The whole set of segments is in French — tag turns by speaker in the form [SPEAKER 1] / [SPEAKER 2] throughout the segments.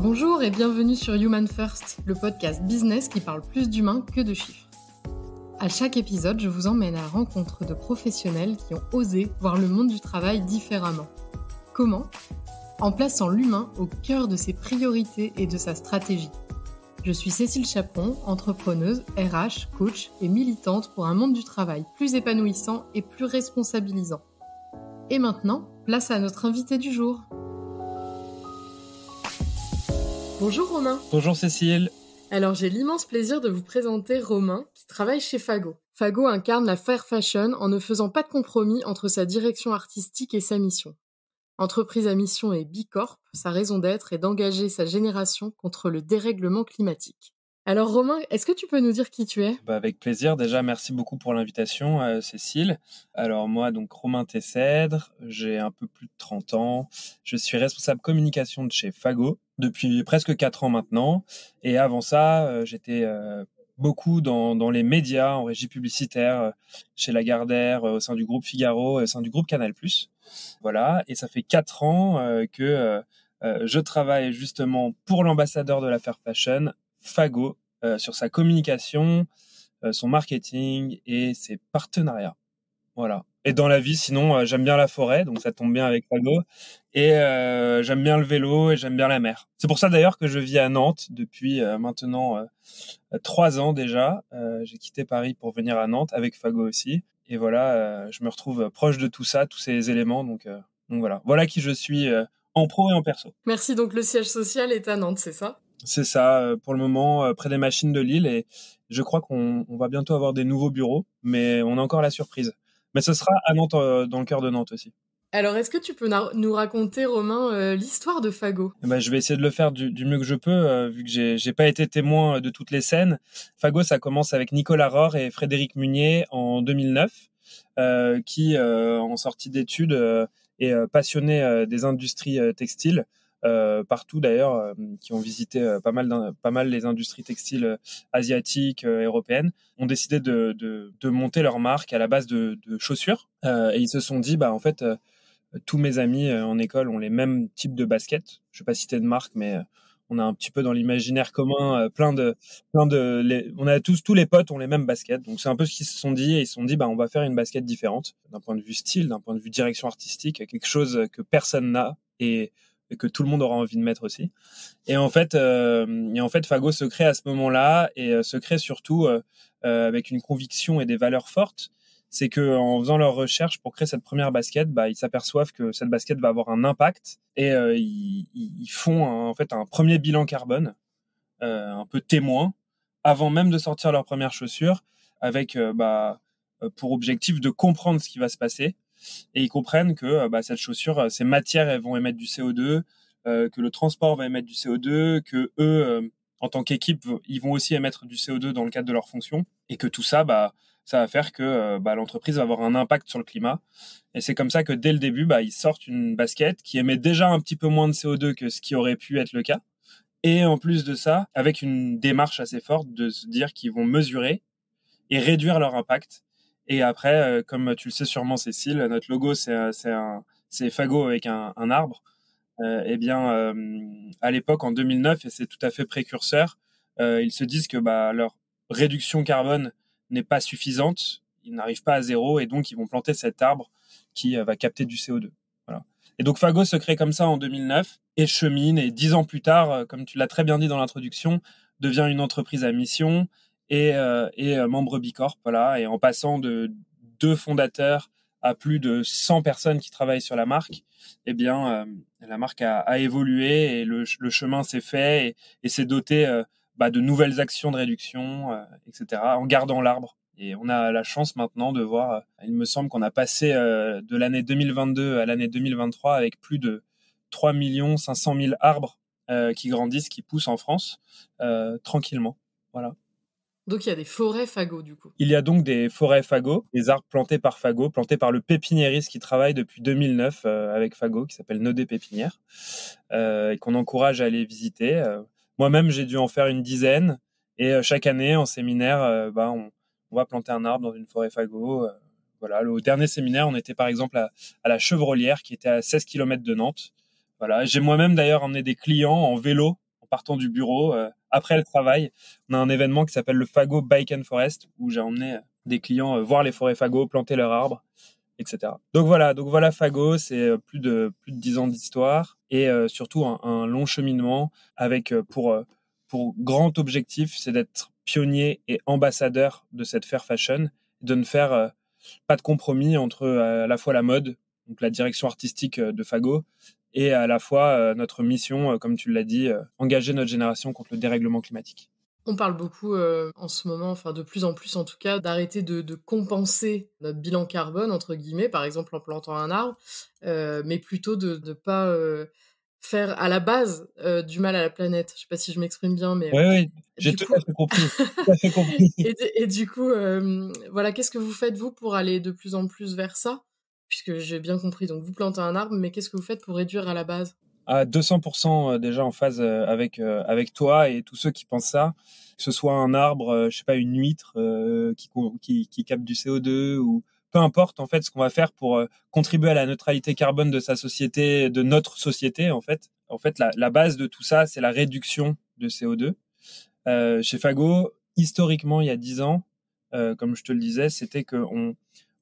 [SPEAKER 1] Bonjour et bienvenue sur Human First, le podcast business qui parle plus d'humains que de chiffres. À chaque épisode, je vous emmène à la rencontre de professionnels qui ont osé voir le monde du travail différemment. Comment ? En plaçant l'humain au cœur de ses priorités et de sa stratégie. Je suis Cécile Chaperon, entrepreneuse, RH, coach et militante pour un monde du travail plus épanouissant et plus responsabilisant. Et maintenant, place à notre invité du jour. Bonjour Romain.
[SPEAKER 2] Bonjour Cécile.
[SPEAKER 1] Alors j'ai l'immense plaisir de vous présenter Romain qui travaille chez Fago. Fago incarne la fair fashion en ne faisant pas de compromis entre sa direction artistique et sa mission. Entreprise à mission et Bicorp, sa raison d'être est d'engager sa génération contre le dérèglement climatique. Alors Romain, est-ce que tu peux nous dire qui tu es ?
[SPEAKER 2] Avec plaisir. Déjà, merci beaucoup pour l'invitation, Cécile. Alors moi, donc Romain Tessèdre, j'ai un peu plus de 30 ans. Je suis responsable communication de chez Fago depuis presque 4 ans maintenant. Et avant ça, j'étais beaucoup dans les médias, en régie publicitaire, chez Lagardère, au sein du groupe Figaro, au sein du groupe Canal+. Voilà. Et ça fait 4 ans que je travaille justement pour l'ambassadeur de la fair fashion, Fago, sur sa communication, son marketing et ses partenariats. Voilà. Et dans la vie, sinon, j'aime bien la forêt, donc ça tombe bien avec Fago. Et j'aime bien le vélo et j'aime bien la mer. C'est pour ça d'ailleurs que je vis à Nantes depuis maintenant 3 ans déjà. J'ai quitté Paris pour venir à Nantes avec Fago aussi. Et voilà, je me retrouve proche de tout ça, tous ces éléments. Donc voilà. Voilà qui je suis en pro et en perso.
[SPEAKER 1] Merci, donc le siège social est à Nantes, c'est ça ?
[SPEAKER 2] C'est ça, pour le moment, près des machines de Lille. Et je crois qu'on va bientôt avoir des nouveaux bureaux, mais on a encore la surprise. Mais ce sera à Nantes, dans le cœur de Nantes aussi.
[SPEAKER 1] Alors, est-ce que tu peux nous raconter, Romain, l'histoire de Fago ?
[SPEAKER 2] Je vais essayer de le faire du mieux que je peux, vu que j'ai pas été témoin de toutes les scènes. Fago, ça commence avec Nicolas Rohr et Frédéric Munier en 2009, qui, en sortie d'études, est passionné des industries textiles, partout d'ailleurs, qui ont visité pas mal les industries textiles asiatiques, européennes, ont décidé de monter leur marque à la base de chaussures. Et ils se sont dit, en fait, tous mes amis en école ont les mêmes types de baskets. Je vais pas citer de marque, mais on a un petit peu dans l'imaginaire commun on a tous les potes ont les mêmes baskets. Donc c'est un peu ce qu'ils se sont dit, et ils se sont dit on va faire une basket différente d'un point de vue style, d'un point de vue direction artistique, quelque chose que personne n'a et que tout le monde aura envie de mettre aussi. Et en fait Fago se crée à ce moment-là, et se crée surtout avec une conviction et des valeurs fortes. C'est que en faisant leurs recherches pour créer cette première basket, ils s'aperçoivent que cette basket va avoir un impact, et ils font en fait un premier bilan carbone, un peu témoin, avant même de sortir leurs premières chaussures, avec pour objectif de comprendre ce qui va se passer. Et ils comprennent que cette chaussure, ces matières, elles vont émettre du CO2, que le transport va émettre du CO2, que eux, en tant qu'équipe, ils vont aussi émettre du CO2 dans le cadre de leur fonction, et que tout ça, ça va faire que l'entreprise va avoir un impact sur le climat. Et c'est comme ça que dès le début, ils sortent une basket qui émet déjà un petit peu moins de CO2 que ce qui aurait pu être le cas. Et en plus de ça, avec une démarche assez forte de se dire qu'ils vont mesurer et réduire leur impact. Et après, comme tu le sais sûrement, Cécile, notre logo, c'est Fago avec un arbre. À l'époque, en 2009, et c'est tout à fait précurseur, ils se disent que leur réduction carbone n'est pas suffisante, ils n'arrivent pas à zéro, et donc ils vont planter cet arbre qui va capter du CO2. Voilà. Et donc Fago se crée comme ça en 2009 et chemine, et 10 ans plus tard, comme tu l'as très bien dit dans l'introduction, devient une entreprise à mission et membre Bicorp. Voilà. Et en passant de 2 fondateurs à plus de 100 personnes qui travaillent sur la marque, la marque a évolué, et le chemin s'est fait, et s'est doté de nouvelles actions de réduction, etc., en gardant l'arbre. Et on a la chance maintenant de voir, il me semble qu'on a passé de l'année 2022 à l'année 2023 avec plus de 3 500 000 arbres qui grandissent, qui poussent en France tranquillement. Voilà.
[SPEAKER 1] Donc il y a des forêts Fago du coup.
[SPEAKER 2] Il y a donc des forêts Fago, des arbres plantés par Fago, plantés par le pépiniériste qui travaille depuis 2009 avec Fago, qui s'appelle Nodé Pépinière, et qu'on encourage à aller visiter. Moi-même, j'ai dû en faire une dizaine, et chaque année en séminaire, on va planter un arbre dans une forêt Fago. Voilà. Au dernier séminaire, on était par exemple à la Chevrolière, qui était à 16 km de Nantes. Voilà. J'ai moi-même d'ailleurs emmené des clients en vélo partant du bureau, après le travail, on a un événement qui s'appelle le Fago Bike and Forest, où j'ai emmené des clients voir les forêts Fago, planter leurs arbres, etc. Donc voilà Fago, c'est plus de 10 ans d'histoire et surtout un long cheminement avec pour grand objectif, c'est d'être pionnier et ambassadeur de cette fair fashion, de ne faire pas de compromis entre à la fois la mode, donc la direction artistique de Fago, et à la fois notre mission, comme tu l'as dit, engager notre génération contre le dérèglement climatique.
[SPEAKER 1] On parle beaucoup en ce moment, enfin de plus en plus en tout cas, d'arrêter de compenser notre bilan carbone, entre guillemets, par exemple en plantant un arbre, mais plutôt de ne pas faire à la base du mal à la planète. Je sais pas si je m'exprime bien, mais
[SPEAKER 2] Oui, oui, j'ai
[SPEAKER 1] du
[SPEAKER 2] tout
[SPEAKER 1] coup,
[SPEAKER 2] à fait compris. Tout à fait compris.
[SPEAKER 1] et du coup, voilà, qu'est-ce que vous faites vous pour aller de plus en plus vers ça? Puisque j'ai bien compris, donc vous plantez un arbre, mais qu'est-ce que vous faites pour réduire à la base?
[SPEAKER 2] À 200% déjà en phase avec toi et tous ceux qui pensent ça, que ce soit un arbre, je sais pas, une huître qui capte du CO2 ou peu importe en fait ce qu'on va faire pour contribuer à la neutralité carbone de sa société, de notre société en fait. En fait, la base de tout ça, c'est la réduction de CO2. Chez Fago, historiquement, il y a 10 ans, comme je te le disais, c'était qu'on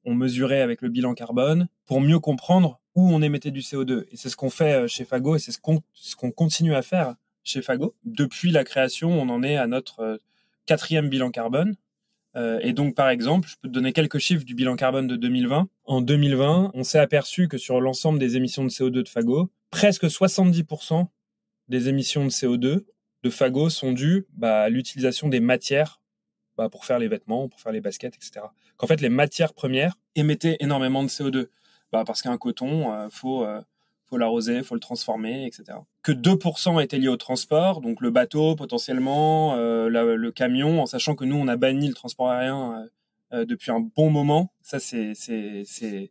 [SPEAKER 2] mesurait avec le bilan carbone pour mieux comprendre où on émettait du CO2. Et c'est ce qu'on fait chez Fago et c'est ce qu'on continue à faire chez Fago. Depuis la création, on en est à notre quatrième bilan carbone. Et donc, par exemple, je peux te donner quelques chiffres du bilan carbone de 2020. En 2020, on s'est aperçu que sur l'ensemble des émissions de CO2 de Fago, presque 70% des émissions de CO2 de Fago sont dues à l'utilisation des matières pour faire les vêtements, pour faire les baskets, etc. Qu'en fait, les matières premières émettaient énormément de CO2. Parce qu'un coton, faut l'arroser, faut le transformer, etc. Que 2% étaient liés au transport, donc le bateau potentiellement, le camion, en sachant que nous, on a banni le transport aérien depuis un bon moment. Ça, c'est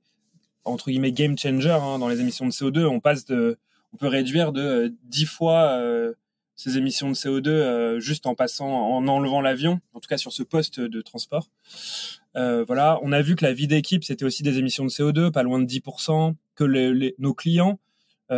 [SPEAKER 2] entre guillemets game changer dans les émissions de CO2. On peut réduire de 10 fois ces émissions de CO2 juste en passant, en enlevant l'avion, en tout cas sur ce poste de transport. Voilà, on a vu que la vie d'équipe, c'était aussi des émissions de CO2, pas loin de 10%, que nos clients,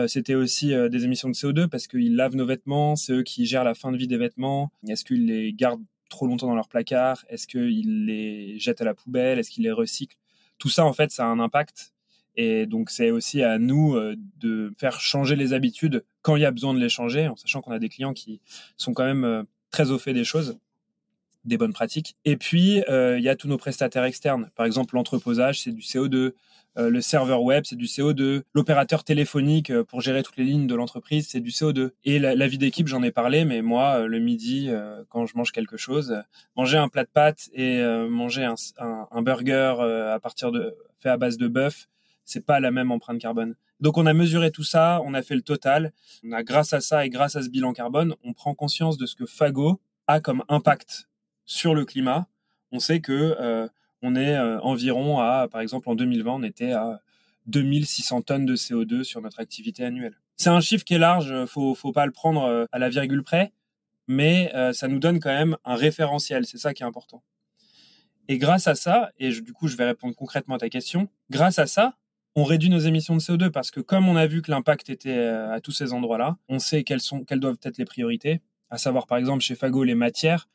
[SPEAKER 2] c'était aussi des émissions de CO2 parce qu'ils lavent nos vêtements, c'est eux qui gèrent la fin de vie des vêtements. Est-ce qu'ils les gardent trop longtemps dans leur placard? Est-ce qu'ils les jettent à la poubelle? Est-ce qu'ils les recyclent? Tout ça, en fait, ça a un impact. Et donc, c'est aussi à nous de faire changer les habitudes quand il y a besoin de les changer, en sachant qu'on a des clients qui sont quand même très au fait des choses, des bonnes pratiques. Et puis, il y a tous nos prestataires externes. Par exemple, l'entreposage, c'est du CO2. Le serveur web, c'est du CO2. L'opérateur téléphonique pour gérer toutes les lignes de l'entreprise, c'est du CO2. Et la vie d'équipe, j'en ai parlé, mais moi, le midi, quand je mange quelque chose, manger un plat de pâtes et manger un burger fait à base de bœuf, c'est pas la même empreinte carbone. Donc on a mesuré tout ça, on a fait le total. Grâce à ça et grâce à ce bilan carbone, on prend conscience de ce que Fago a comme impact sur le climat. On sait que on est environ par exemple en 2020, on était à 2600 tonnes de CO2 sur notre activité annuelle. C'est un chiffre qui est large, faut pas le prendre à la virgule près, mais ça nous donne quand même un référentiel, c'est ça qui est important. Et grâce à ça, et du coup je vais répondre concrètement à ta question, grâce à ça, on réduit nos émissions de CO2 parce que comme on a vu que l'impact était à tous ces endroits-là, on sait quelles doivent être les priorités, à savoir par exemple chez Fago les matières,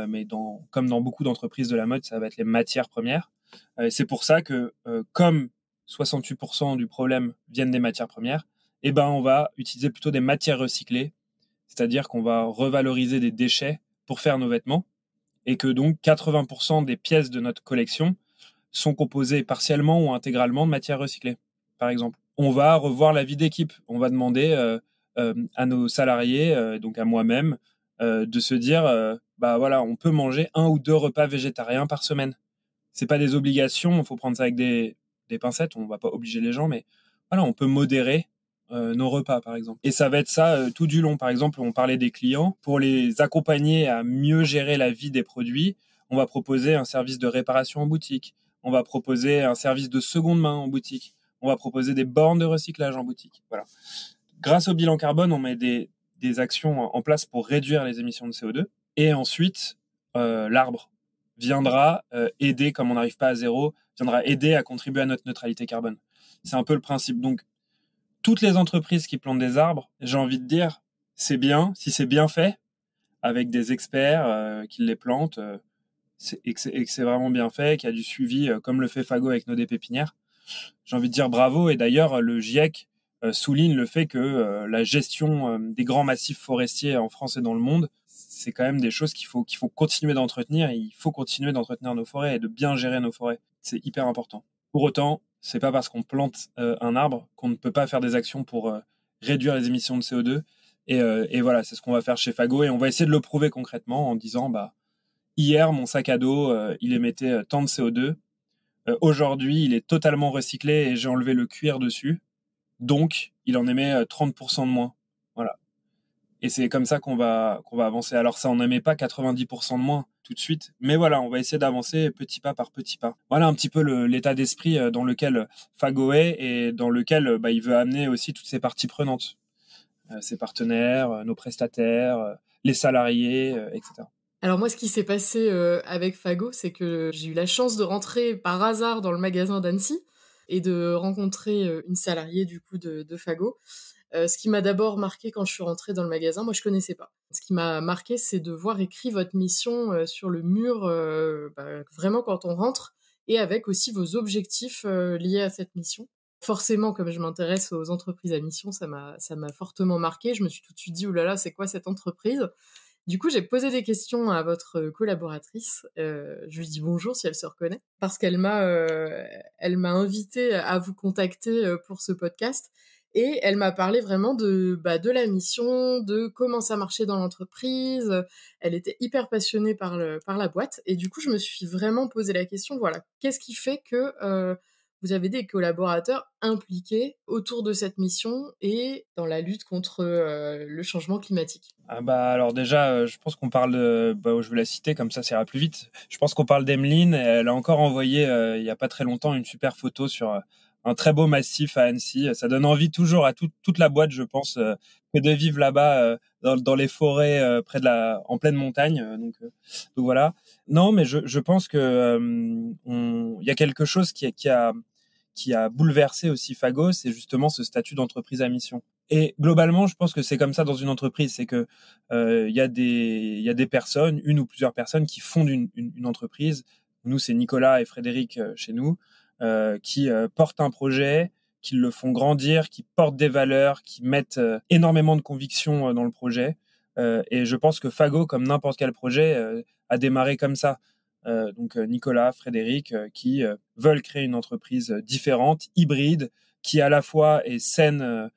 [SPEAKER 2] mais comme dans beaucoup d'entreprises de la mode, ça va être les matières premières. C'est pour ça que comme 68% du problème viennent des matières premières, on va utiliser plutôt des matières recyclées, c'est-à-dire qu'on va revaloriser des déchets pour faire nos vêtements et que donc 80% des pièces de notre collection sont composées partiellement ou intégralement de matières recyclées, par exemple. On va revoir la vie d'équipe. On va demander à nos salariés, donc à moi-même, de se dire, voilà, on peut manger 1 ou 2 repas végétariens par semaine. C'est pas des obligations, il faut prendre ça avec des pincettes. On va pas obliger les gens, mais voilà, on peut modérer nos repas, par exemple. Et ça va être ça tout du long. Par exemple, on parlait des clients. Pour les accompagner à mieux gérer la vie des produits, on va proposer un service de réparation en boutique. On va proposer un service de seconde main en boutique. On va proposer des bornes de recyclage en boutique. Voilà. Grâce au bilan carbone, on met des actions en place pour réduire les émissions de CO2. Et ensuite, l'arbre viendra aider, comme on n'arrive pas à zéro, viendra aider à contribuer à notre neutralité carbone. C'est un peu le principe. Donc, toutes les entreprises qui plantent des arbres, j'ai envie de dire, c'est bien. Si c'est bien fait, avec des experts qui les plantent, et que c'est vraiment bien fait, qu'il y a du suivi, comme le fait Fago avec nos des pépinières, j'ai envie de dire bravo. Et d'ailleurs, le GIEC souligne le fait que la gestion des grands massifs forestiers en France et dans le monde, c'est quand même des choses qu'il faut continuer d'entretenir. Il faut continuer d'entretenir nos forêts et de bien gérer nos forêts. C'est hyper important. Pour autant, c'est pas parce qu'on plante un arbre qu'on ne peut pas faire des actions pour réduire les émissions de CO2. Et voilà, c'est ce qu'on va faire chez Fago, et on va essayer de le prouver concrètement en disant, hier, mon sac à dos, il émettait tant de CO2. Aujourd'hui, il est totalement recyclé et j'ai enlevé le cuir dessus. Donc, il en émet 30% de moins. Voilà. Et c'est comme ça qu'on va avancer. Alors, ça en émet pas 90% de moins tout de suite. Mais voilà, on va essayer d'avancer petit pas par petit pas. Voilà un petit peu l'état d'esprit dans lequel Fago est, et dans lequel il veut amener aussi toutes ses parties prenantes. Ses partenaires, nos prestataires, les salariés, etc.
[SPEAKER 1] Alors moi, ce qui s'est passé avec Fago, c'est que j'ai eu la chance de rentrer par hasard dans le magasin d'Annecy et de rencontrer une salariée du coup de Fago. Ce qui m'a d'abord marqué quand je suis rentrée dans le magasin, moi je connaissais pas. Ce qui m'a marqué, c'est de voir écrit votre mission sur le mur, vraiment quand on rentre, et avec aussi vos objectifs liés à cette mission. Forcément, comme je m'intéresse aux entreprises à mission, ça m'a fortement marqué. Je me suis tout de suite dit, oulala, c'est quoi cette entreprise? Du coup, j'ai posé des questions à votre collaboratrice. Je lui dis bonjour si elle se reconnaît, parce qu'elle m'a invité à vous contacter pour ce podcast, et elle m'a parlé vraiment de la mission, de comment ça marchait dans l'entreprise. Elle était hyper passionnée par la boîte, et du coup, je me suis vraiment posé la question, voilà, qu'est-ce qui fait que vous avez des collaborateurs impliqués autour de cette mission et dans la lutte contre le changement climatique?
[SPEAKER 2] Alors déjà, je pense qu'on parle je vais la citer comme ça ira plus vite. Je pense qu'on parle d'Emeline. Elle a encore envoyé il y a pas très longtemps une super photo sur un très beau massif à Annecy. Ça donne envie toujours à toute la boîte, je pense, que de vivre là-bas dans les forêts en pleine montagne. Donc voilà. Non, mais je pense que il y a quelque chose qui a bouleversé aussi Fago, c'est justement ce statut d'entreprise à mission. Et globalement, je pense que c'est comme ça dans une entreprise, c'est que il y a des personnes, une ou plusieurs personnes qui fondent une entreprise. Nous, c'est Nicolas et Frédéric chez nous, qui portent un projet, qui le font grandir, qui portent des valeurs, qui mettent énormément de conviction dans le projet. Et je pense que Fago, comme n'importe quel projet, a démarré comme ça. Donc Nicolas, Frédéric, qui veulent créer une entreprise différente, hybride, qui à la fois est saine,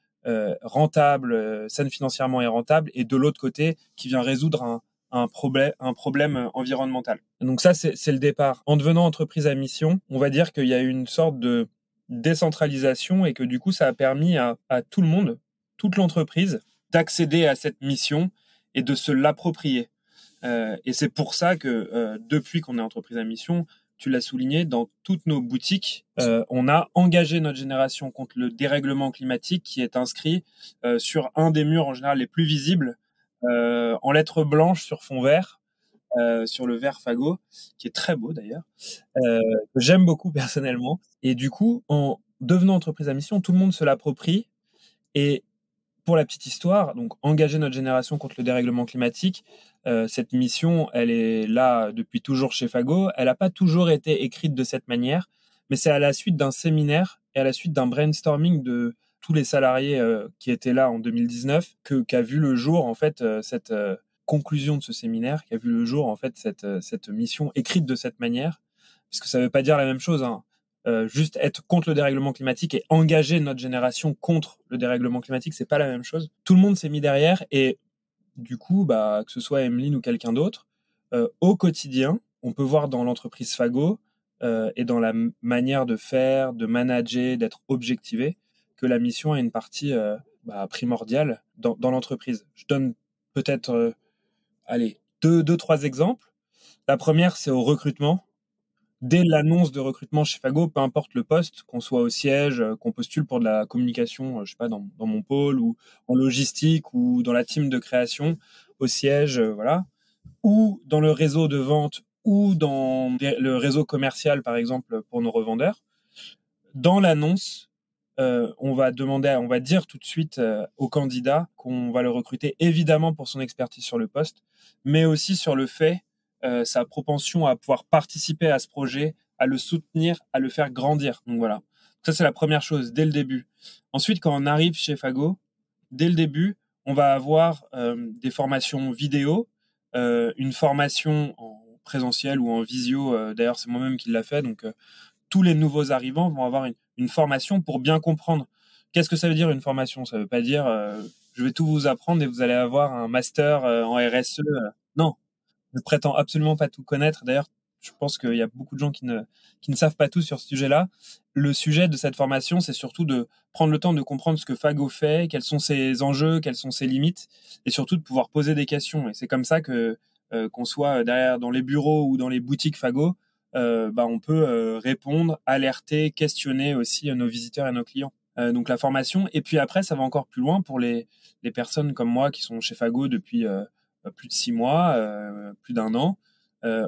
[SPEAKER 2] rentable, saine financièrement et rentable, et de l'autre côté, qui vient résoudre un problème environnemental. Donc ça, c'est le départ. En devenant entreprise à mission, on va dire qu'il y a eu une sorte de décentralisation, et que du coup, ça a permis à tout le monde, toute l'entreprise, d'accéder à cette mission et de se l'approprier. Et c'est pour ça que depuis qu'on est entreprise à mission, tu l'as souligné, dans toutes nos boutiques, on a engagé notre génération contre le dérèglement climatique, qui est inscrit sur un des murs en général les plus visibles, en lettres blanches sur fond vert, sur le vert Fago, qui est très beau d'ailleurs, que j'aime beaucoup personnellement. Et du coup, en devenant entreprise à mission, tout le monde se l'approprie. Et pour la petite histoire, donc engager notre génération contre le dérèglement climatique, cette mission, elle est là depuis toujours chez Fago. Elle n'a pas toujours été écrite de cette manière, mais c'est à la suite d'un séminaire et à la suite d'un brainstorming de tous les salariés qui étaient là en 2019 qu'a vu le jour en fait cette conclusion de ce séminaire, qu'a vu le jour en fait cette mission écrite de cette manière, parce que ça ne veut pas dire la même chose, hein. Juste être contre le dérèglement climatique et engager notre génération contre le dérèglement climatique, c'est pas la même chose. Tout le monde s'est mis derrière, et du coup, que ce soit Emeline ou quelqu'un d'autre, au quotidien, on peut voir dans l'entreprise Fago et dans la manière de faire, de manager, d'être objectivé, que la mission a une partie primordiale dans l'entreprise. Je donne peut-être, deux, trois exemples. La première, c'est au recrutement. Dès l'annonce de recrutement chez Fago, peu importe le poste, qu'on soit au siège, qu'on postule pour de la communication, je sais pas, dans mon pôle, ou en logistique, ou dans la team de création, au siège, voilà, ou dans le réseau de vente, ou dans le réseau commercial, par exemple, pour nos revendeurs. Dans l'annonce, on va dire tout de suite au candidat qu'on va le recruter évidemment pour son expertise sur le poste, mais aussi sur le fait, sa propension à pouvoir participer à ce projet, à le soutenir, à le faire grandir. Donc voilà, ça c'est la première chose dès le début. Ensuite, quand on arrive chez Fago, dès le début, on va avoir des formations vidéo, une formation en présentiel ou en visio. D'ailleurs, c'est moi-même qui l'a fait, donc tous les nouveaux arrivants vont avoir une formation pour bien comprendre. Qu'est-ce que ça veut dire une formation? Ça veut pas dire je vais tout vous apprendre et vous allez avoir un master en RSE. Non, je ne prétends absolument pas tout connaître. D'ailleurs, je pense qu'il y a beaucoup de gens qui ne savent pas tout sur ce sujet-là. Le sujet de cette formation, c'est surtout de prendre le temps de comprendre ce que Fago fait, quels sont ses enjeux, quelles sont ses limites, et surtout de pouvoir poser des questions. Et c'est comme ça que qu'on soit derrière dans les bureaux ou dans les boutiques Fago, on peut répondre, alerter, questionner aussi nos visiteurs et nos clients. Donc la formation, et puis après, ça va encore plus loin pour les personnes comme moi qui sont chez Fago depuis plus de 6 mois, plus d'1 an.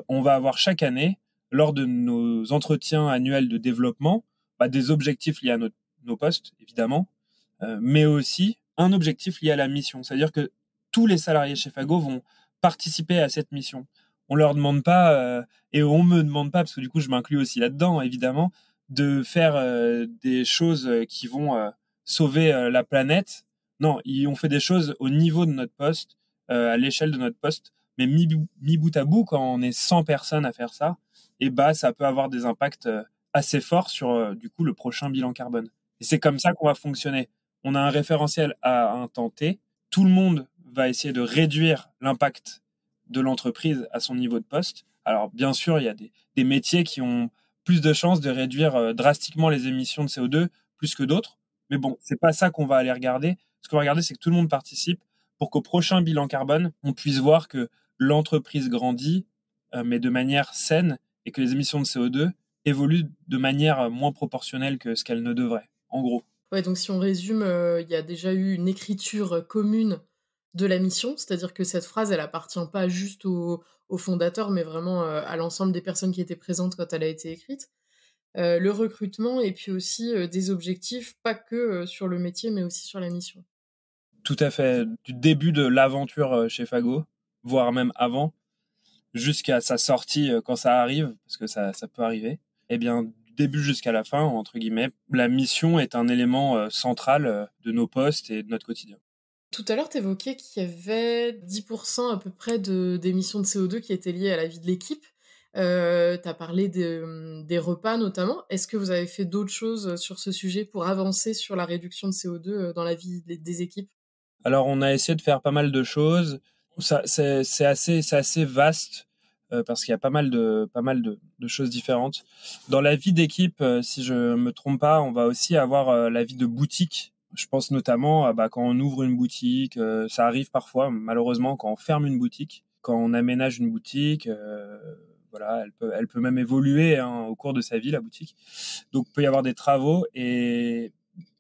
[SPEAKER 2] On va avoir chaque année, lors de nos entretiens annuels de développement, des objectifs liés à nos postes, évidemment, mais aussi un objectif lié à la mission. C'est-à-dire que tous les salariés chez Fago vont participer à cette mission. On leur demande pas, et on me demande pas, parce que du coup je m'inclus aussi là-dedans, évidemment, de faire des choses qui vont sauver la planète. Non, on fait des choses au niveau de notre poste, à l'échelle de notre poste, mais mis bout à bout, quand on est 100 personnes à faire ça, et ça peut avoir des impacts assez forts sur du coup le prochain bilan carbone. Et c'est comme ça qu'on va fonctionner. On a un référentiel à un temps T. Tout le monde va essayer de réduire l'impact de l'entreprise à son niveau de poste. Alors bien sûr, il y a des métiers qui ont plus de chances de réduire drastiquement les émissions de CO2 plus que d'autres. Mais bon, c'est pas ça qu'on va aller regarder. Ce qu'on va regarder, c'est que tout le monde participe pour qu'au prochain bilan carbone, on puisse voir que l'entreprise grandit, mais de manière saine, et que les émissions de CO2 évoluent de manière moins proportionnelle que ce qu'elles ne devraient, en gros.
[SPEAKER 1] Ouais, donc si on résume, il y a déjà eu une écriture commune de la mission, c'est-à-dire que cette phrase, elle appartient pas juste au fondateur, mais vraiment à l'ensemble des personnes qui étaient présentes quand elle a été écrite. Le recrutement et puis aussi des objectifs, pas que sur le métier, mais aussi sur la mission.
[SPEAKER 2] Tout à fait. Du début de l'aventure chez Fago, voire même avant, jusqu'à sa sortie quand ça arrive, parce que ça peut arriver, eh bien, du début jusqu'à la fin, entre guillemets, la mission est un élément central de nos postes et de notre quotidien.
[SPEAKER 1] Tout à l'heure, tu évoquais qu'il y avait 10% à peu près d'émissions de CO2 qui étaient liées à la vie de l'équipe. Tu as parlé des repas notamment. Est-ce que vous avez fait d'autres choses sur ce sujet pour avancer sur la réduction de CO2 dans la vie des équipes?
[SPEAKER 2] Alors, on a essayé de faire pas mal de choses. C'est assez vaste parce qu'il y a pas mal de choses différentes. Dans la vie d'équipe, si je me trompe pas, on va aussi avoir la vie de boutique. Je pense notamment à quand on ouvre une boutique, ça arrive parfois, malheureusement, quand on ferme une boutique, quand on aménage une boutique. Voilà, elle peut même évoluer au cours de sa vie, la boutique. Donc, il peut y avoir des travaux, et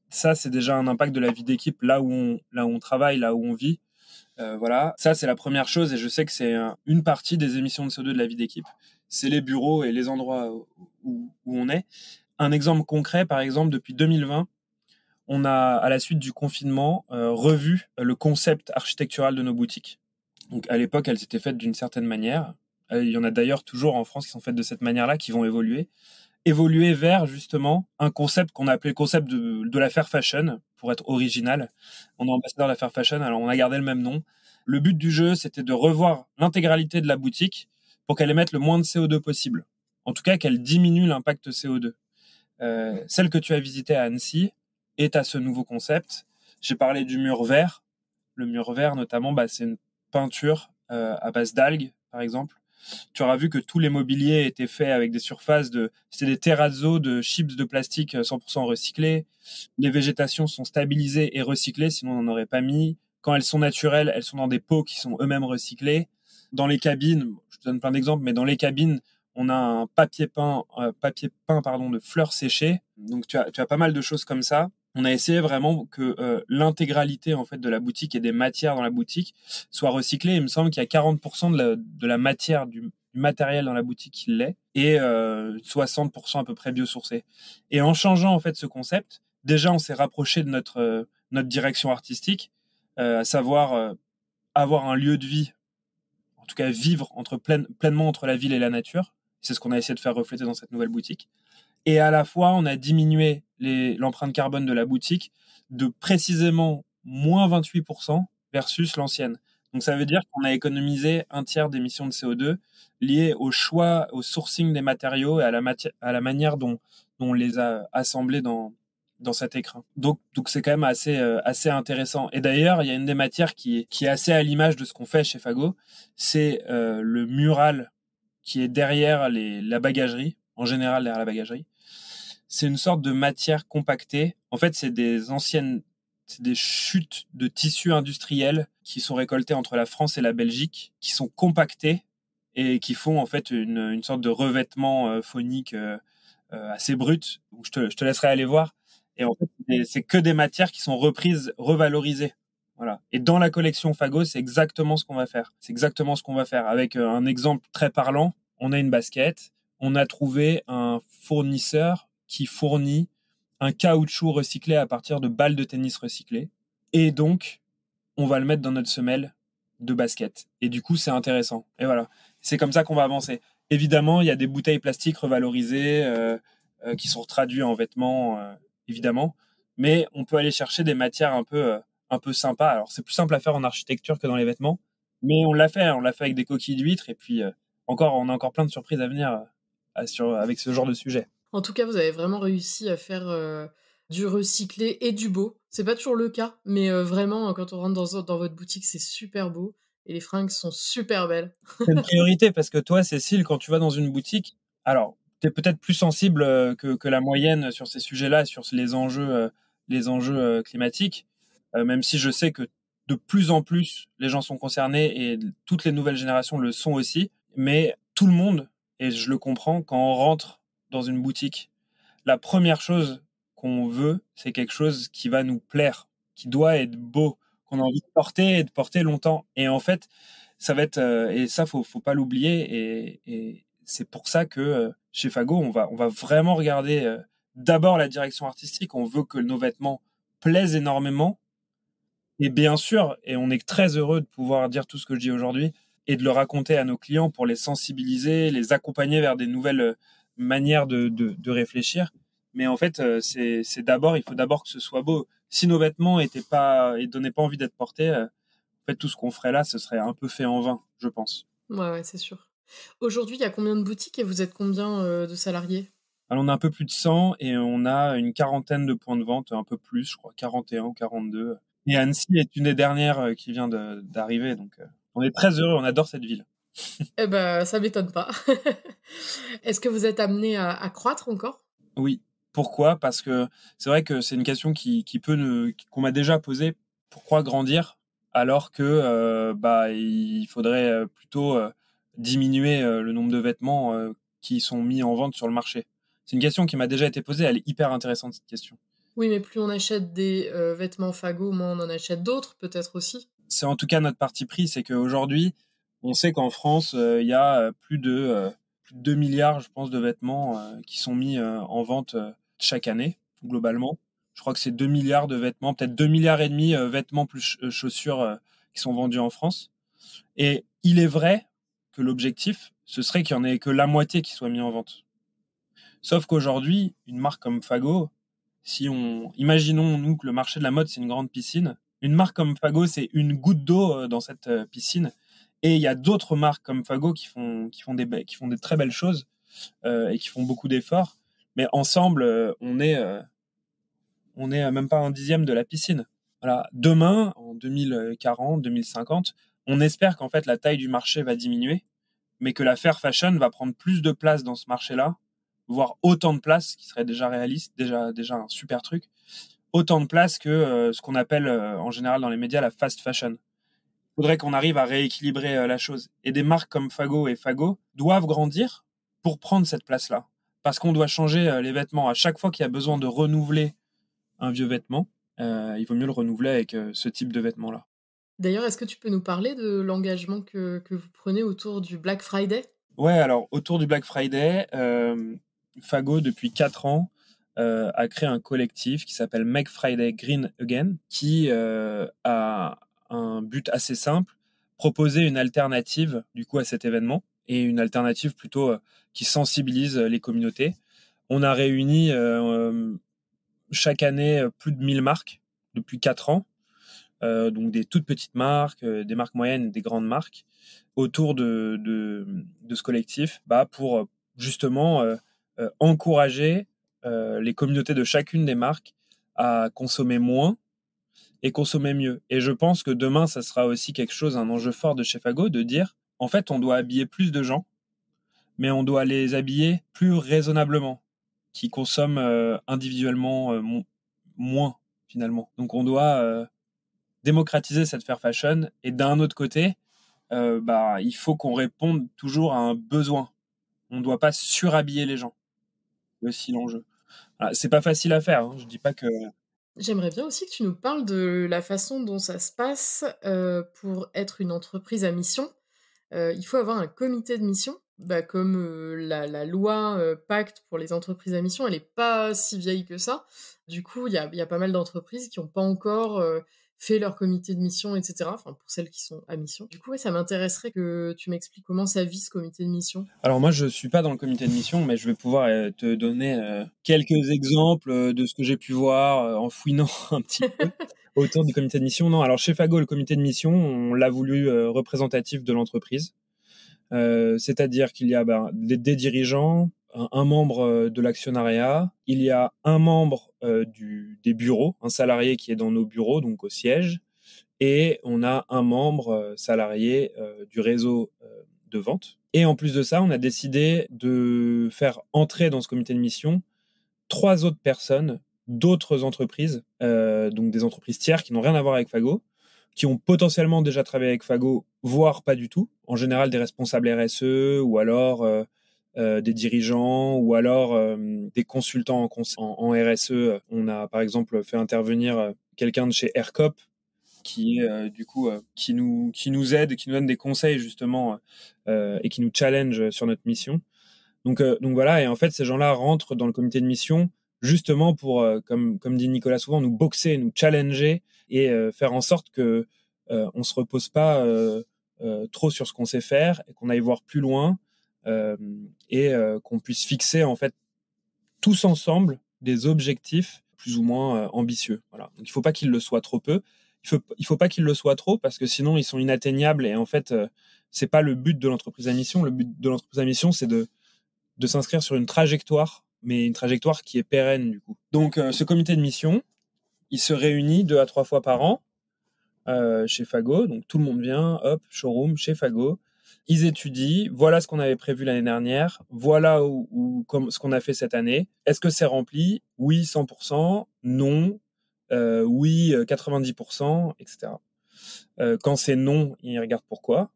[SPEAKER 2] ça, c'est déjà un impact de la vie d'équipe, là où on travaille, là où on vit. Voilà, ça c'est la première chose, et je sais que c'est une partie des émissions de CO2 de la vie d'équipe. C'est les bureaux et les endroits où on est. Un exemple concret, par exemple, depuis 2020, on a, à la suite du confinement, revu le concept architectural de nos boutiques. Donc à l'époque, elles étaient faites d'une certaine manière. Il y en a d'ailleurs toujours en France qui sont faites de cette manière-là, qui vont évoluer vers justement un concept qu'on a appelé le concept de la fair fashion, pour être original. On est ambassadeur de la fair fashion, alors on a gardé le même nom. Le but du jeu, c'était de revoir l'intégralité de la boutique pour qu'elle émette le moins de CO2 possible. En tout cas, qu'elle diminue l'impact CO2. Celle que tu as visitée à Annecy est à ce nouveau concept. J'ai parlé du mur vert. Le mur vert, notamment, c'est une peinture à base d'algues, par exemple. Tu auras vu que tous les mobiliers étaient faits avec des surfaces c'était des terrazzo de chips de plastique 100% recyclés. Les végétations sont stabilisées et recyclées, sinon on n'en aurait pas mis. Quand elles sont naturelles, elles sont dans des pots qui sont eux-mêmes recyclés. Dans les cabines, je te donne plein d'exemples, mais dans les cabines, on a un papier peint, de fleurs séchées. Donc tu as pas mal de choses comme ça. On a essayé vraiment que l'intégralité en fait de la boutique et des matières dans la boutique soit recyclée. Il me semble qu'il y a 40% de la matière du matériel dans la boutique qui l'est, et 60% à peu près biosourcé. Et en changeant en fait ce concept, déjà, on s'est rapproché de notre direction artistique, à savoir avoir un lieu de vie, en tout cas vivre pleinement entre la ville et la nature. C'est ce qu'on a essayé de faire refléter dans cette nouvelle boutique. Et à la fois, on a diminué l'empreinte carbone de la boutique de précisément moins 28% versus l'ancienne. Donc ça veut dire qu'on a économisé un tiers d'émissions de CO2 liées au choix, au sourcing des matériaux et à la manière dont on les a assemblés dans cet écrin. Donc c'est quand même assez intéressant. Et d'ailleurs, il y a une des matières qui est assez à l'image de ce qu'on fait chez Fago, c'est le mural qui est derrière la bagagerie, en général derrière la bagagerie. C'est une sorte de matière compactée. En fait, c'est des chutes de tissus industriels qui sont récoltés entre la France et la Belgique, qui sont compactés et qui font en fait une sorte de revêtement phonique assez brut. Donc, je te laisserai aller voir. Et en fait, c'est que des matières qui sont reprises, revalorisées. Voilà. Et dans la collection Fago, c'est exactement ce qu'on va faire. C'est exactement ce qu'on va faire. Avec un exemple très parlant, on a une basket, on a trouvé un fournisseur qui fournit un caoutchouc recyclé à partir de balles de tennis recyclées. Et donc, on va le mettre dans notre semelle de basket. Et du coup, c'est intéressant. Et voilà. C'est comme ça qu'on va avancer. Évidemment, il y a des bouteilles plastiques revalorisées qui sont traduites en vêtements, évidemment. Mais on peut aller chercher des matières un peu sympas. Alors, c'est plus simple à faire en architecture que dans les vêtements. Mais on l'a fait. On l'a fait avec des coquilles d'huîtres. Et puis, on a encore plein de surprises à venir avec ce genre de sujet.
[SPEAKER 1] En tout cas, vous avez vraiment réussi à faire du recyclé et du beau. C'est pas toujours le cas, mais vraiment, quand on rentre dans votre boutique, c'est super beau. Et les fringues sont super belles.
[SPEAKER 2] C'est une priorité parce que toi, Cécile, quand tu vas dans une boutique, alors, tu es peut-être plus sensible que la moyenne sur ces sujets-là, sur les enjeux climatiques, même si je sais que de plus en plus, les gens sont concernés et toutes les nouvelles générations le sont aussi. Mais tout le monde, et je le comprends, quand on rentre dans une boutique, la première chose qu'on veut, c'est quelque chose qui va nous plaire, qui doit être beau, qu'on a envie de porter et de porter longtemps. Et en fait, ça va être et ça faut pas l'oublier et c'est pour ça que chez Fago on va vraiment regarder d'abord la direction artistique. On veut que nos vêtements plaisent énormément et bien sûr, et on est très heureux de pouvoir dire tout ce que je dis aujourd'hui et de le raconter à nos clients pour les sensibiliser, les accompagner vers des nouvelles manières de réfléchir. Mais en fait, il faut d'abord que ce soit beau. Si nos vêtements et donnaient pas envie d'être portés, en fait, tout ce qu'on ferait là, ce serait un peu fait en vain, je pense.
[SPEAKER 1] Ouais, c'est sûr. Aujourd'hui, il y a combien de boutiques et vous êtes combien de salariés?
[SPEAKER 2] Alors, on a un peu plus de 100 et on a une quarantaine de points de vente, un peu plus, je crois, 41 ou 42. Et Annecy est une des dernières qui vient d'arriver, donc on est très heureux, on adore cette ville.
[SPEAKER 1] Eh ben, ça m'étonne pas. Est-ce que vous êtes amené à croître encore?
[SPEAKER 2] Oui. Pourquoi? Parce que c'est vrai que c'est une question qu'on m'a déjà posée. Pourquoi grandir alors que il faudrait plutôt diminuer le nombre de vêtements qui sont mis en vente sur le marché? C'est une question qui m'a déjà été posée. Elle est hyper intéressante, cette question.
[SPEAKER 1] Oui, mais plus on achète des vêtements Fago, moins on en achète d'autres, peut-être aussi.
[SPEAKER 2] C'est en tout cas notre parti pris, c'est qu'aujourd'hui, on sait qu'en France, il y a plus de 2 milliards, je pense, de vêtements qui sont mis en vente chaque année, globalement. Je crois que c'est 2 milliards de vêtements, peut-être 2 milliards et demi vêtements plus chaussures qui sont vendus en France. Et il est vrai que l'objectif, ce serait qu'il n'y en ait que la moitié qui soit mis en vente. Sauf qu'aujourd'hui, une marque comme Fago, imaginons nous que le marché de la mode c'est une grande piscine, une marque comme Fago c'est une goutte d'eau dans cette piscine, et il y a d'autres marques comme Fago qui font des très belles choses et qui font beaucoup d'efforts, mais ensemble on est même pas un dixième de la piscine. Voilà. Demain, en 2040, 2050, on espère qu'en fait la taille du marché va diminuer, mais que la fair fashion va prendre plus de place dans ce marché-là, voire autant de place, ce qui serait déjà réaliste, déjà un super truc, autant de place que ce qu'on appelle en général dans les médias la fast fashion. Il faudrait qu'on arrive à rééquilibrer la chose. Et des marques comme Fago et Fago doivent grandir pour prendre cette place-là. Parce qu'on doit changer les vêtements. À chaque fois qu'il y a besoin de renouveler un vieux vêtement, il vaut mieux le renouveler avec ce type de vêtements-là.
[SPEAKER 1] D'ailleurs, est-ce que tu peux nous parler de l'engagement que vous prenez autour du Black Friday?
[SPEAKER 2] Ouais, alors autour du Black Friday, Fago, depuis 4 ans, a créé un collectif qui s'appelle Make Friday Green Again, qui a un but assez simple, proposer une alternative du coup à cet événement, et une alternative plutôt qui sensibilise les communautés. On a réuni chaque année plus de 1000 marques depuis 4 ans, donc des toutes petites marques, des marques moyennes, des grandes marques, autour de ce collectif, pour justement encourager les communautés de chacune des marques à consommer moins et consommer mieux. Et je pense que demain, ça sera aussi quelque chose, un enjeu fort de chez Fago, de dire, en fait, on doit habiller plus de gens, mais on doit les habiller plus raisonnablement, qui consomment individuellement moins, finalement. Donc on doit démocratiser cette fair fashion, et d'un autre côté, il faut qu'on réponde toujours à un besoin. On ne doit pas surhabiller les gens. C'est aussi l'enjeu. Voilà, c'est pas facile à faire, hein. Je dis pas que...
[SPEAKER 1] J'aimerais bien aussi que tu nous parles de la façon dont ça se passe, pour être une entreprise à mission. Il faut avoir un comité de mission, comme, la loi, Pacte pour les entreprises à mission, elle est pas si vieille que ça. Du coup, il y a pas mal d'entreprises qui ont pas encore, fait leur comité de mission et cetera, enfin pour celles qui sont à mission. Du coup, ouais, ça m'intéresserait que tu m'expliques comment ça vit ce comité de mission?
[SPEAKER 2] Alors moi, je suis pas dans le comité de mission, mais je vais pouvoir te donner quelques exemples de ce que j'ai pu voir en fouinant un petit peu autour du comité de mission. Non, alors chez Fago, le comité de mission, on l'a voulu représentatif de l'entreprise. C'est-à-dire qu'il y a des dirigeants, un membre de l'actionnariat, il y a un membre des bureaux, un salarié qui est dans nos bureaux, donc au siège, et on a un membre salarié du réseau de vente. Et en plus de ça, on a décidé de faire entrer dans ce comité de mission 3 autres personnes d'autres entreprises, donc des entreprises tiers qui n'ont rien à voir avec Fago, qui ont potentiellement déjà travaillé avec Fago, voire pas du tout. En général, des responsables RSE, ou alors des dirigeants, ou alors des consultants en RSE. On a par exemple fait intervenir quelqu'un de chez AirCop, qui est du coup qui nous aide, qui nous donne des conseils justement, et qui nous challenge sur notre mission. Donc voilà, et en fait ces gens-là rentrent dans le comité de mission justement pour, comme dit Nicolas souvent, nous boxer, nous challenger, et faire en sorte que on se repose pas trop sur ce qu'on sait faire, et qu'on aille voir plus loin, euh, et qu'on puisse fixer en fait tous ensemble des objectifs plus ou moins ambitieux. Voilà. Donc il faut pas qu'il le soit trop peu, il faut pas qu'il le soit trop, parce que sinon ils sont inatteignables, et en fait c'est pas le but de l'entreprise à mission. Le but de l'entreprise à mission, c'est de s'inscrire sur une trajectoire, mais une trajectoire qui est pérenne du coup. Donc ce comité de mission, il se réunit 2 à 3 fois par an chez Fago, donc tout le monde vient, hop, showroom chez Fago. Ils étudient, voilà ce qu'on avait prévu l'année dernière, voilà ce qu'on a fait cette année. Est-ce que c'est rempli? Oui, 100%, non, oui, 90%, etc. Quand c'est non, ils regardent pourquoi.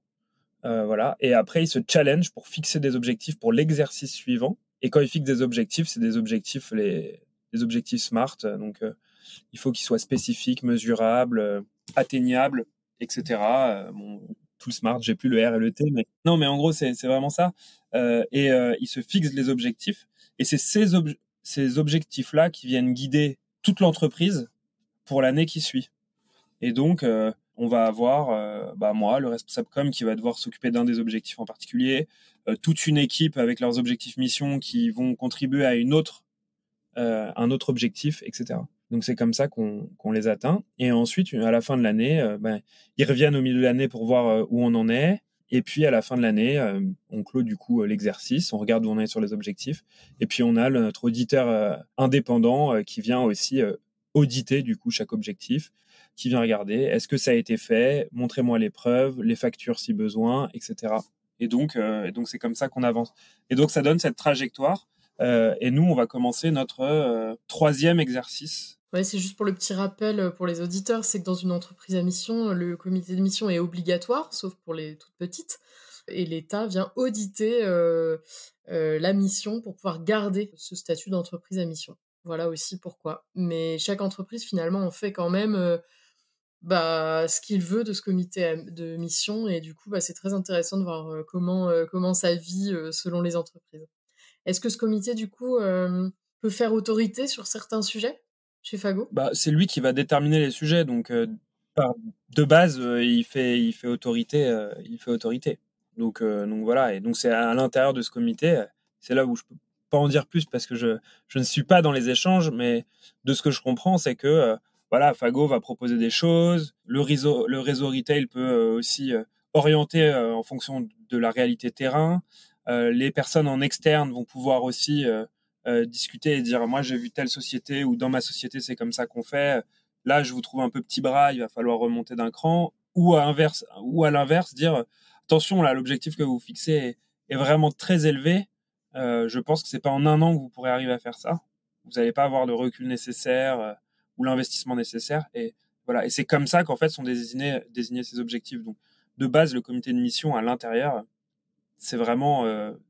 [SPEAKER 2] Voilà. Et après, ils se challenge pour fixer des objectifs pour l'exercice suivant. Et quand ils fixent des objectifs, c'est des objectifs, les objectifs SMART. Donc, il faut qu'ils soient spécifiques, mesurables, atteignables, etc. Bon, tout SMART, j'ai plus le R et le T, mais non, mais en gros, c'est vraiment ça. Et ils se fixent les objectifs. Et c'est ces objectifs-là qui viennent guider toute l'entreprise pour l'année qui suit. Et donc, on va avoir moi, le responsable com, qui va devoir s'occuper d'un des objectifs en particulier, toute une équipe avec leurs objectifs mission qui vont contribuer à un autre objectif, etc. Donc c'est comme ça qu'on les atteint. Et ensuite, à la fin de l'année, ils reviennent au milieu de l'année pour voir où on en est. Et puis à la fin de l'année, on clôt du coup l'exercice, on regarde où on est sur les objectifs. Et puis on a notre auditeur indépendant qui vient aussi auditer du coup chaque objectif, qui vient regarder est-ce que ça a été fait, montrez-moi les preuves, les factures si besoin, etc. Et donc c'est comme ça qu'on avance. Et donc ça donne cette trajectoire. Et nous, on va commencer notre 3e exercice.
[SPEAKER 1] Ouais, c'est juste pour le petit rappel, pour les auditeurs, c'est que dans une entreprise à mission, le comité de mission est obligatoire, sauf pour les toutes petites, et l'État vient auditer, la mission pour pouvoir garder ce statut d'entreprise à mission. Voilà aussi pourquoi. Mais chaque entreprise finalement en fait quand même, ce qu'il veut de ce comité de mission, et du coup, c'est très intéressant de voir, comment ça vit, selon les entreprises. Est-ce que ce comité du coup, peut faire autorité sur certains sujets chez Fago ?
[SPEAKER 2] C'est lui qui va déterminer les sujets, donc de base, il fait autorité. Donc voilà, et donc c'est à l'intérieur de ce comité, c'est là où je peux pas en dire plus parce que je ne suis pas dans les échanges, mais de ce que je comprends, c'est que voilà, Fago va proposer des choses, le réseau retail peut aussi orienter en fonction de la réalité terrain. Les personnes en externe vont pouvoir aussi discuter et dire moi j'ai vu telle société ou dans ma société c'est comme ça qu'on fait. Là je vous trouve un peu petit bras, il va falloir remonter d'un cran. Ou à l'inverse dire attention là l'objectif que vous fixez est vraiment très élevé. Je pense que c'est pas en un an que vous pourrez arriver à faire ça. Vous n'allez pas avoir le recul nécessaire ou l'investissement nécessaire. Et voilà. Et c'est comme ça qu'en fait sont désignés ces objectifs. Donc de base le comité de mission à l'intérieur, c'est vraiment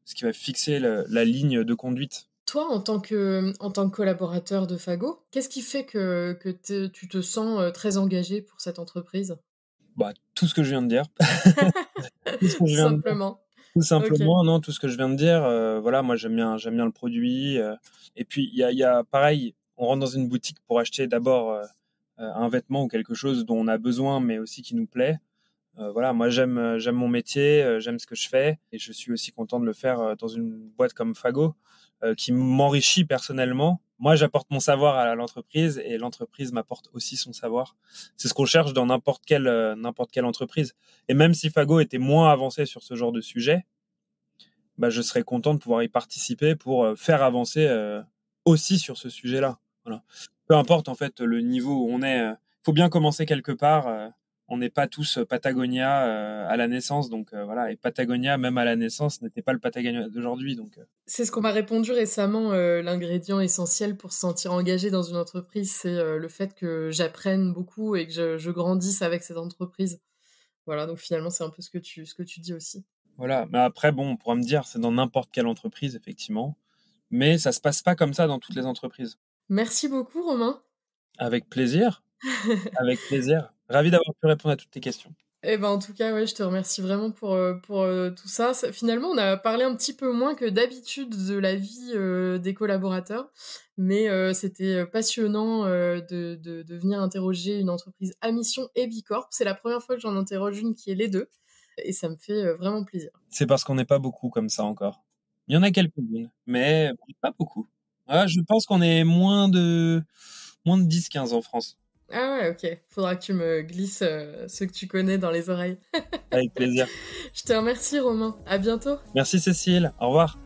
[SPEAKER 2] ce qui va fixer la ligne de conduite.
[SPEAKER 1] Toi, en tant que collaborateur de Fago, qu'est-ce qui fait que tu te sens très engagé pour cette entreprise ?
[SPEAKER 2] Tout ce que je viens de dire.
[SPEAKER 1] Tout simplement.
[SPEAKER 2] Tout simplement, okay. Non, tout ce que je viens de dire. Voilà, moi j'aime bien le produit. Et puis il y a pareil, on rentre dans une boutique pour acheter d'abord un vêtement ou quelque chose dont on a besoin, mais aussi qui nous plaît. Voilà, moi j'aime mon métier, j'aime ce que je fais, et je suis aussi content de le faire dans une boîte comme Fago, qui m'enrichit personnellement. Moi, j'apporte mon savoir à l'entreprise et l'entreprise m'apporte aussi son savoir. C'est ce qu'on cherche dans n'importe quelle entreprise. Et même si Fago était moins avancé sur ce genre de sujet, je serais content de pouvoir y participer pour faire avancer aussi sur ce sujet-là. Voilà. Peu importe en fait le niveau où on est, faut bien commencer quelque part. On n'est pas tous Patagonia à la naissance, donc voilà. Et Patagonia, même à la naissance, n'était pas le Patagonia d'aujourd'hui. Donc
[SPEAKER 1] c'est ce qu'on m'a répondu récemment. L'ingrédient essentiel pour se sentir engagé dans une entreprise, c'est le fait que j'apprenne beaucoup et que je grandisse avec cette entreprise. Voilà, donc finalement, c'est un peu ce que tu dis aussi.
[SPEAKER 2] Voilà, mais après, bon, on pourra me dire, c'est dans n'importe quelle entreprise, effectivement, mais ça se passe pas comme ça dans toutes les entreprises.
[SPEAKER 1] Merci beaucoup, Romain.
[SPEAKER 2] Avec plaisir. Avec plaisir. Ravi d'avoir pu répondre à toutes tes questions.
[SPEAKER 1] En tout cas, ouais, je te remercie vraiment pour tout ça. Finalement, on a parlé un petit peu moins que d'habitude de la vie des collaborateurs, mais c'était passionnant de venir interroger une entreprise à mission et Bicorp. C'est la première fois que j'en interroge une qui est les deux, et ça me fait vraiment plaisir.
[SPEAKER 2] C'est parce qu'on n'est pas beaucoup comme ça encore. Il y en a quelques-unes, mais pas beaucoup. Ah, je pense qu'on est moins de 10-15 en France.
[SPEAKER 1] Ah ouais, ok. Faudra que tu me glisses ceux que tu connais dans les oreilles.
[SPEAKER 2] Avec plaisir.
[SPEAKER 1] Je te remercie, Romain. À bientôt.
[SPEAKER 2] Merci, Cécile. Au revoir.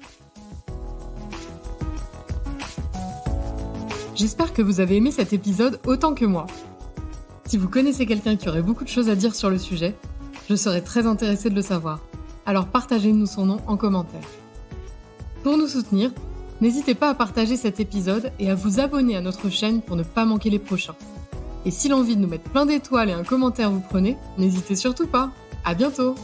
[SPEAKER 1] J'espère que vous avez aimé cet épisode autant que moi. Si vous connaissez quelqu'un qui aurait beaucoup de choses à dire sur le sujet, je serais très intéressée de le savoir. Alors partagez-nous son nom en commentaire. Pour nous soutenir, n'hésitez pas à partager cet épisode et à vous abonner à notre chaîne pour ne pas manquer les prochains. Et si l'envie de nous mettre plein d'étoiles et un commentaire vous prenez, n'hésitez surtout pas. À bientôt!